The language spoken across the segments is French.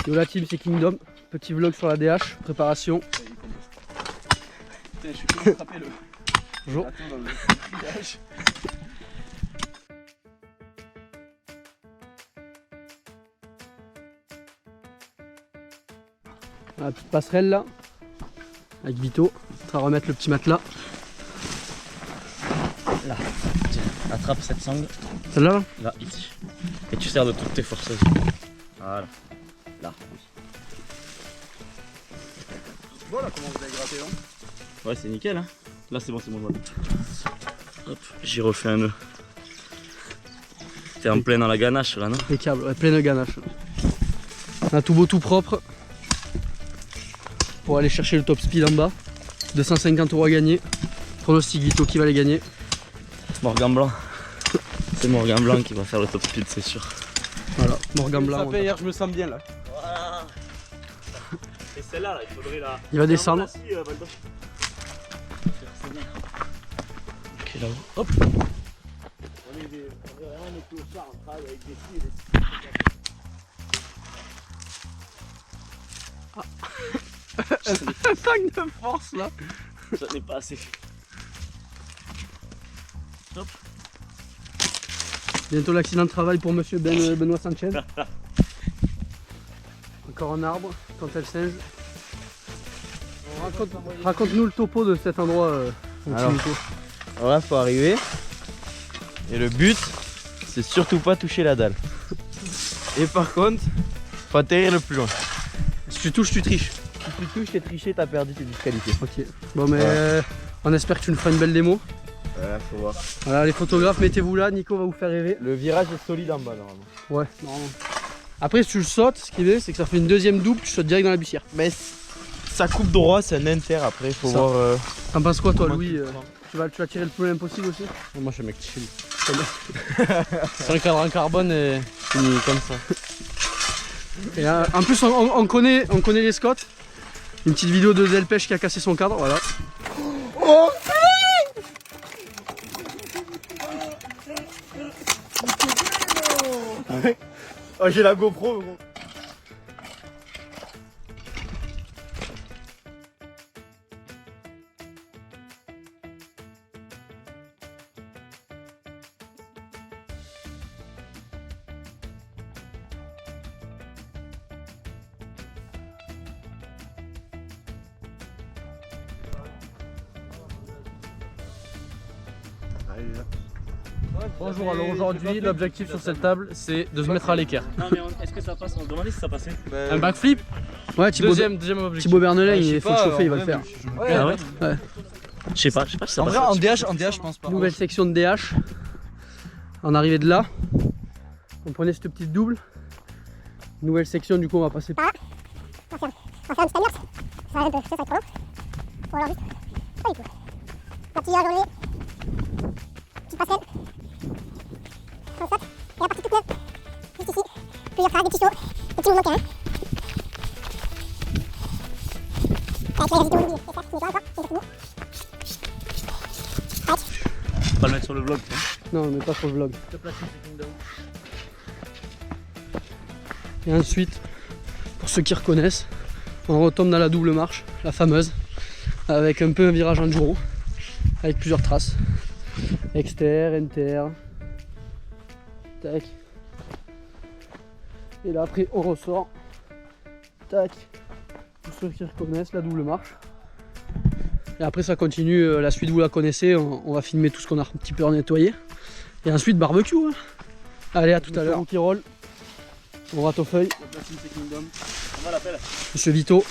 Yo la team, c'est Kingdom. Petit vlog sur la DH, préparation. Putain, je suis comment attraper le. Bonjour. Attends, dans le grillage. La petite passerelle là, avec Vito. On va remettre le petit matelas. Là, tiens, attrape cette sangle. Celle-là là. Là, ici. Et tu sers de toutes tes forces. Voilà. Là. Voilà comment vous avez gratté, non? Ouais, c'est nickel, hein. Là, c'est bon, je vois. Hop, j'y refais un nœud. T'es en plein dans la ganache là, non? Les câbles, ouais, plein de ganache. On a tout beau, tout propre. Pour aller chercher le top speed en bas. 250 € à gagner. Pronostic Vito qui va les gagner. Morgan Blanc. C'est Morgan Blanc qui va faire le top speed, c'est sûr. Voilà, Morgan Blanc. Ça fait hier, je me sens bien là. Voilà. Et celle-là, là, il faudrait la. Il va descendre. Ok, là-haut. Hop. On est vraiment des clochards, on travaille avec des filles et des Un pack de force là. J'en ai pas assez. Hop. Bientôt l'accident de travail pour monsieur Benoît Sanchez. Encore un arbre, quand elle singe. Raconte-nous le topo de cet endroit. Alors, là faut arriver. Et le but, c'est surtout pas toucher la dalle. Et par contre, faut atterrir le plus loin. Si tu touches, tu triches. Si tu touches, t'es triché, t'as perdu, t'es disqualifié. Ok. Bon mais Ouais. on espère que tu nous feras une belle démo. Ouais, faut voir. Voilà les photographes, mettez-vous là, Nico va vous faire rêver. Le virage est solide en bas normalement. Ouais, normalement. Après si tu le sautes, ce qui est, c'est que ça fait une deuxième double, tu sautes direct dans la bussière. Mais ça coupe droit, c'est un inter après, faut Ça. voir. T'en penses quoi toi comment Louis tu tu vas tirer le plus loin possible aussi? Moi je suis un mec chill. C'est un cadre en carbone et fini comme ça. Et en plus on connaît les Scott. Une petite vidéo de Delpech qui a cassé son cadre, voilà. Oh j'ai la GoPro gros. Bonjour, alors aujourd'hui l'objectif sur cette table c'est de se mettre à l'équerre. Non, mais est-ce que ça passe? On se demandait si ça passait. Un backflip? Ouais, Deuxième objectif. Thibaut Bernelin, Ouais, je sais il faut le pas, chauffer, il en va le vrai, faire. Ah ouais? Ouais. Je sais pas si ça En passe. vrai en DH je pense pas. Nouvelle section de DH. En arrivée de là, on prenait cette petite double. Nouvelle section, du coup on va passer par là. On va faire un petit timer. Ça va être trop long. Ou alors juste. Pas du tout. La petite journée. Petite passerelle. On saute. Et la partie toute neuve. Juste ici. Plusieurs phrases, des petits sauts. Des petits mouvements de terrain. Avec la gravité au milieu. Et ça, c'est encore. Et c'est tout. On va le mettre sur le vlog. Hein. Non, on n'est pas sur le vlog. Et ensuite, pour ceux qui reconnaissent, on retombe dans la double marche, la fameuse, avec un peu un virage enduro, avec plusieurs traces. Exter, inter. Tac. Et là après on ressort. Tac. Pour ceux qui reconnaissent la double marche. Et après ça continue, la suite vous la connaissez, on va filmer tout ce qu'on a un petit peu nettoyé. Et ensuite barbecue. Hein. Allez, à tout à l'heure. Qui roule. On rate aux feuilles. On l'appelle. Monsieur Vito.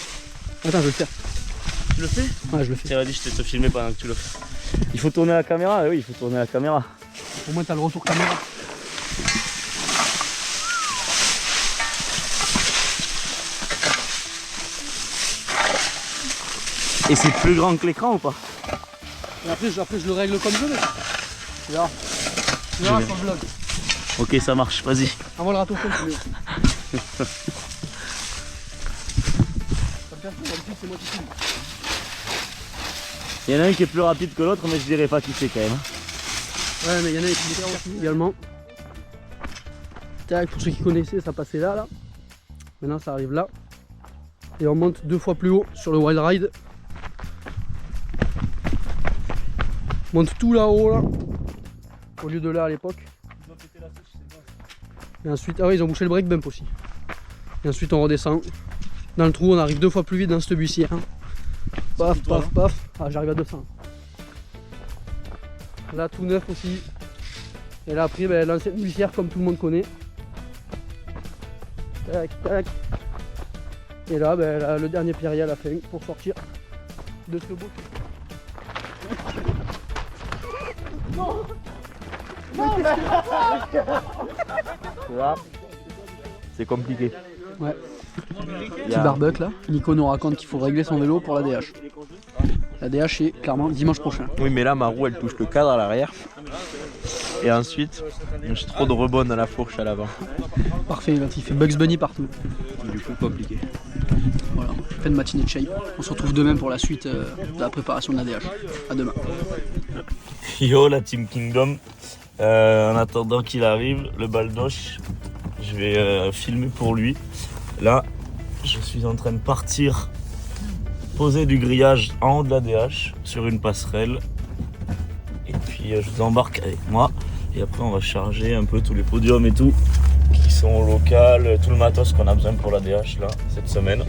Attends, je vais le faire. Tu le fais? Ouais, je le fais. Tiens, vas-y, je te filmer pendant que tu le fais. Il faut tourner la caméra, oui, il faut tourner la caméra. Au moins, t'as le retour caméra. Et c'est plus grand que l'écran ou pas? Et après, je le règle comme je veux. Tu verras. Tu verras sur le vlog. Ok, ça marche, vas-y. Envoie le râteau fond, tu veux. C'est moi qui filme. Il y en a un qui est plus rapide que l'autre, mais je dirais pas qui c'est quand même. Ouais, mais il y en a qui sont aussi également. Tac, pour ceux qui connaissaient, ça passait là. Maintenant ça arrive là. Et on monte 2 fois plus haut sur le wild ride. On monte tout là-haut là. Au lieu de là à l'époque. Et ensuite, ah oui, ils ont bouché le break bump aussi. Et ensuite on redescend. Dans le trou, on arrive 2 fois plus vite dans cette buissière. Paf, paf, paf. Ah, j'arrive à 200. Là, tout neuf aussi. Et là, après, ben, l'ancienne buissière, comme tout le monde connaît. Tac, tac. Et là, ben, là, le dernier pierrier à la fin pour sortir de ce beau. Là, c'est compliqué. Ouais. Petit barbecue là. Nico nous raconte qu'il faut régler son vélo pour la DH. La DH est clairement dimanche prochain. Oui, mais là, ma roue, elle touche le cadre à l'arrière. Et ensuite, j'ai trop de rebonds à la fourche à l'avant. Parfait, là, il fait Bugs Bunny partout. Du coup, compliqué. Voilà, pleine matinée de shape. On se retrouve demain pour la suite de la préparation de la DH. À demain. Yo la Team Kingdom, en attendant qu'il arrive, le baldoche, je vais filmer pour lui. Là, je suis en train de partir poser du grillage en haut de la DH sur une passerelle. Et puis je vous embarque avec moi. Et après on va charger un peu tous les podiums et tout qui sont locales, tout le matos qu'on a besoin pour la DH là, cette semaine.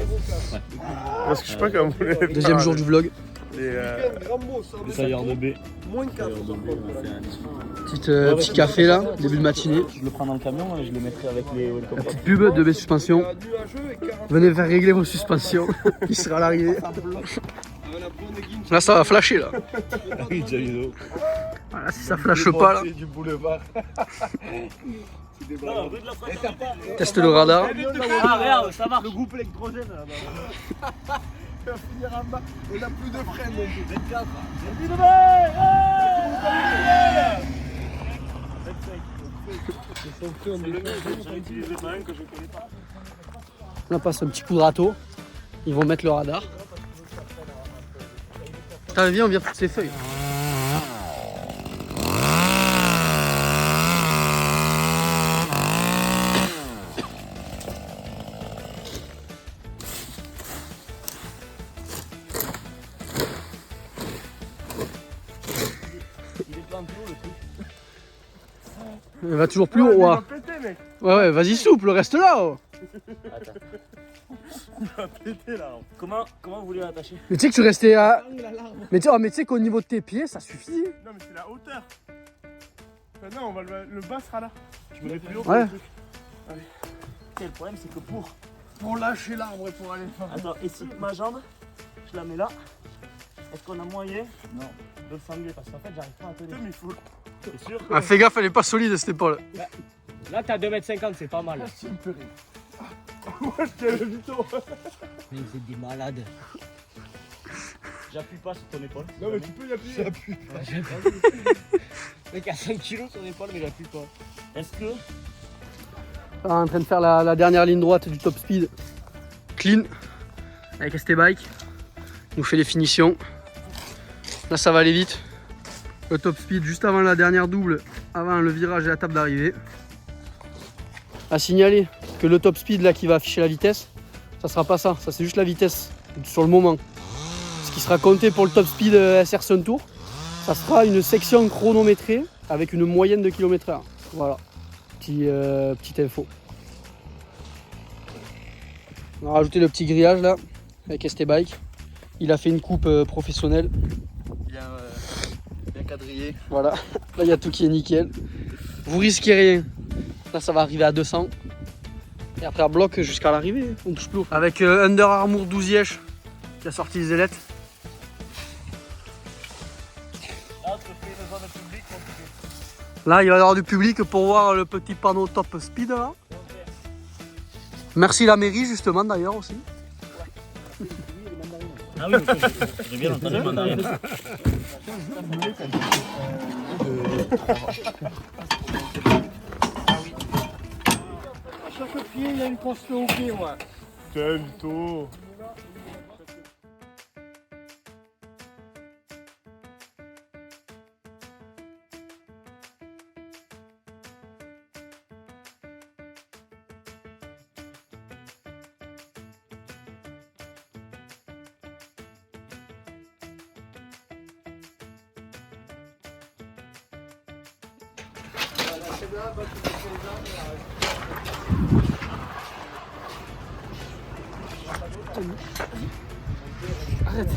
Parce que je sais pas comment. Deuxième jour du vlog. Le tailleur de baie. Petit café là, début de matinée. Je le prends dans le camion et je le mettrai avec les La petite pub de mes suspensions. Venez faire régler vos suspensions. Il sera à l'arrivée. Là ça va flasher là. Voilà, si ça flashe pas là. Du boulevard. Teste le radar. Ah regarde, ça marche. Le groupe électrogène là-bas. Il va finir en bas. On n'a plus de frein non plus. 24. On passe un petit coup de râteau. Ils vont mettre le radar. Putain, viens, on vire toutes ces feuilles. Il va toujours plus haut, ouais. Ouais, vas-y souple, reste là. Oh. Comment vous voulez l'attacher? Mais tu sais que tu restais à. Mais tu sais qu'au niveau de tes pieds, ça suffit. Non, mais c'est la hauteur. Enfin, non, le bas sera là. Je me mets plus haut. Ouais. Le problème c'est que Pour lâcher l'arbre et pour aller faire. Attends, et si ma jambe, je la mets là, est-ce qu'on a moyen de le s'enlever? Parce qu'en fait j'arrive pas à tenir. Mais il faut. C'est sûr? Ah, fais gaffe, elle est pas solide cette épaule. Là, t'as 2,50 m, c'est pas mal. Moi, je tiens le vito. Mais vous êtes des malades. J'appuie pas sur ton épaule. Non, mais tu peux y appuyer. J'appuie. Mec, à 5 kg sur l'épaule, mais j'appuie pas. Est-ce que On est en train de faire la dernière ligne droite du top speed. Clean. Avec ST Bike. Il nous fait les finitions. Là, ça va aller vite. Le top speed juste avant la dernière double, avant le virage et la table d'arrivée. À signaler que le top speed là qui va afficher la vitesse, ça sera pas ça, c'est juste la vitesse sur le moment. Ce qui sera compté pour le top speed SR Sun Tour, ça sera une section chronométrée avec une moyenne de km/h. Voilà, petite info. On a rajouté le petit grillage là avec ST Bike. Il a fait une coupe professionnelle. Bien quadrillé. Voilà, là il y a tout qui est nickel. Vous risquez rien. Là ça va arriver à 200. Et après à bloc jusqu'à l'arrivée, on touche plus haut. Avec Under Armour 12 Yesh qui a sorti les ailettes. Là il va y avoir du public pour voir le petit panneau top speed là. Merci la mairie justement d'ailleurs aussi. Ah oui, j'ai bien entendu mandarine. À chaque pied, il y a une poste au pied, moi. Tiens, vito. Arrête.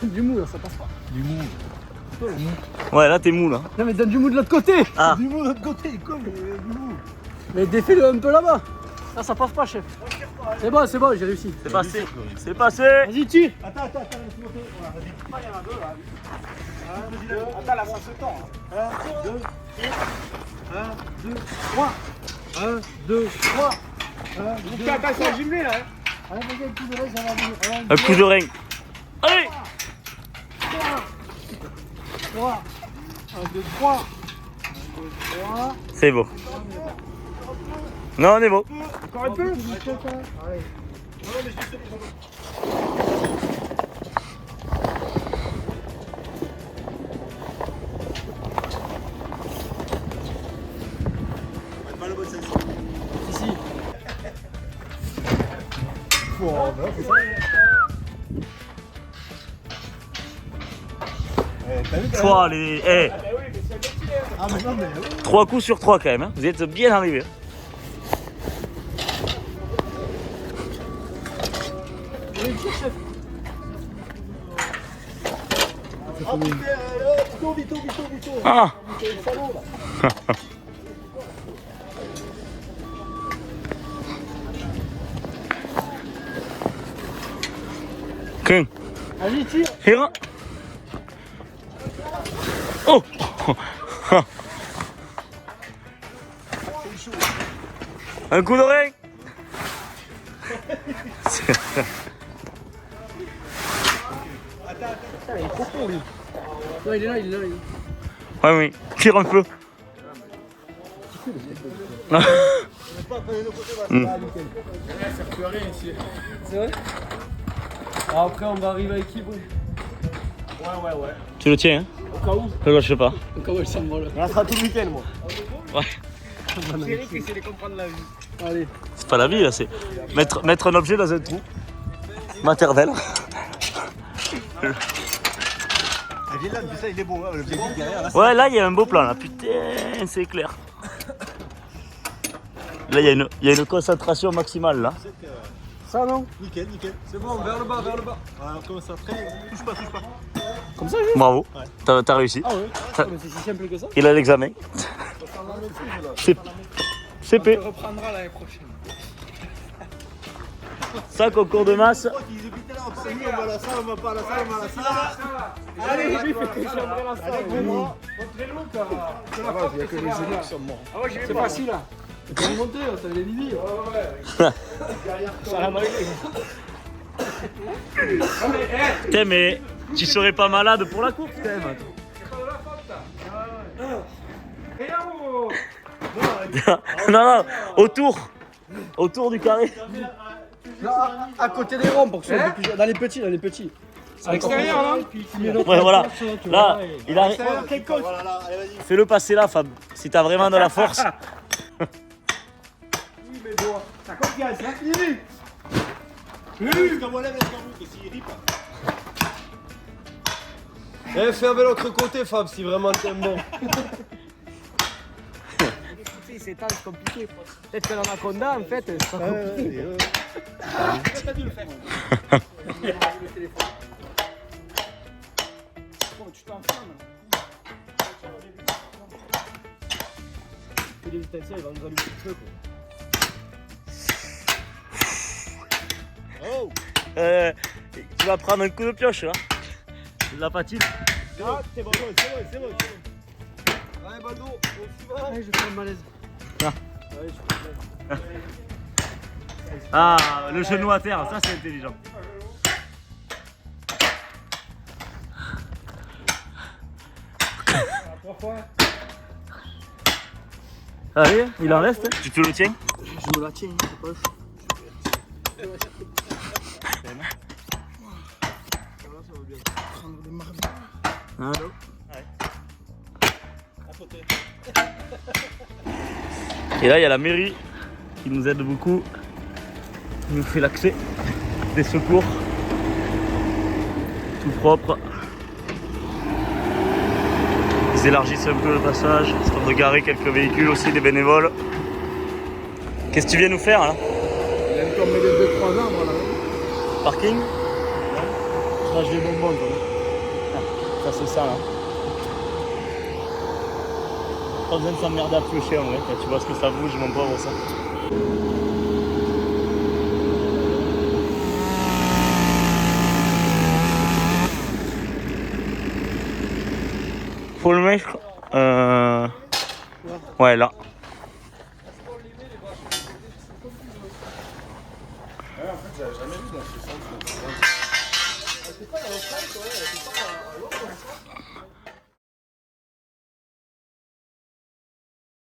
Du mou là, ça passe pas. Ouais, là t'es mou là. Non mais donne du mou de l'autre côté. Ah, Du mou de l'autre côté, comme du mou. Mais défais-le un peu là-bas. Là ça passe pas chef. C'est bon, j'ai réussi. c'est passé. C'est passé. Vas-y tue. Attends, laisse monter. Voilà, vas-y. Il y en a deux là. 1, 2, attends, là, ça se tend. 1, 2, 1, 2, 3. 1, 2, 3. 1, 2, 3. Attends, c'est jumelé là. Allez, vas-y, un coup de reste, ça va venir. Un coup de rein. Allez. 3. 1, 2, 3. 1, 2, 3. C'est beau. Non, on est beau. Encore un peu. Allez. Ici. Toi, les. Eh, Ah, mais non, mais. 3 coups sur 3 quand même. Hein. Vous êtes bien arrivés. Allez tire chef. Ah, putain, vito. Ah. Qu'un. Vas-y tire. Tire. Oh. Un coup de rein. Non il est là, il est là. Ouais, oui. Tire un peu. C'est vrai. Alors après on va arriver à équilibre. Tu le tiens, hein? Au cas où. Je le lâche pas. Au cas où elle s'envole. On sera tout le week-end, moi. Ouais. C'est Eric qui essaie de comprendre la vie. Allez. C'est pas la vie là, c'est mettre un objet dans un trou. Maternel. Viens là, ça, il est bon, hein, le petit derrière. Là, Ouais, là il y a un beau plan là. Putain, c'est clair. Là il y a une concentration maximale là. Ça non. nickel. C'est bon, vers le bas. Voilà, on commence à traîner. Touche pas. Comme ça juste. Bravo. T'as réussi. Ah ouais. Mais c'est si simple que ça. Il a l'examen. CP. On reprendra l'année prochaine. Ça, concours de masse. Ils habitaient là, on va à la salle, on va pas à la salle, on va à la salle. Allez, lui, fait que j'aimerais la salle. Avec mon bras. Il y a que les génies qui sont morts. Ah ouais, j'y vais C'est pas. facile là. Tu peux monter, t'as les limites. Ça l'a mal. Putain, mais tu serais pas malade pour la course quand même. Non, autour du carré. Là, à côté des ronds pour que ce soit un peu plus. Dans les petits. À l'extérieur, là. Ouais, voilà. Là, il arrive. Voilà, là, allez, vas-y. Fais-le passer là, Fab. Si t'as vraiment de la force. T'as confiance, hein? Parce qu'on va lève l'escarboucle, s'il rip. Eh, fais avec l'autre côté, Fab, si vraiment t'aimes bon. C'est compliqué. Peut-être que l'anaconda, en fait, c'est pas compliqué. T'as dû le faire. Tu t'enflammes. Que des étincelles, il va nous allumer le feu, quoi. Oh! Tu vas prendre un coup de pioche là. La patine. Ah, c'est bon. Allez, Baldo, on s'y va. Allez, je fais un malaise. Ah, le genou à terre, ça c'est intelligent. Allez, il en reste. Tu te le tiens? Je me la tiens, c'est pas Hein? Et là, il y a la mairie qui nous aide beaucoup, qui nous fait l'accès des secours. Tout propre. Ils élargissent un peu le passage, histoire de garer quelques véhicules aussi, des bénévoles. Qu'est-ce que tu viens nous faire là? Il y a encore mêlé 2-3 arbres là. Parking? Je lâche des bonbons toi. Ça c'est ça là. Pas besoin de s'emmerder à piocher en vrai, tu vois ce que ça bouge mon pauvre ça. Faut le mettre ouais là.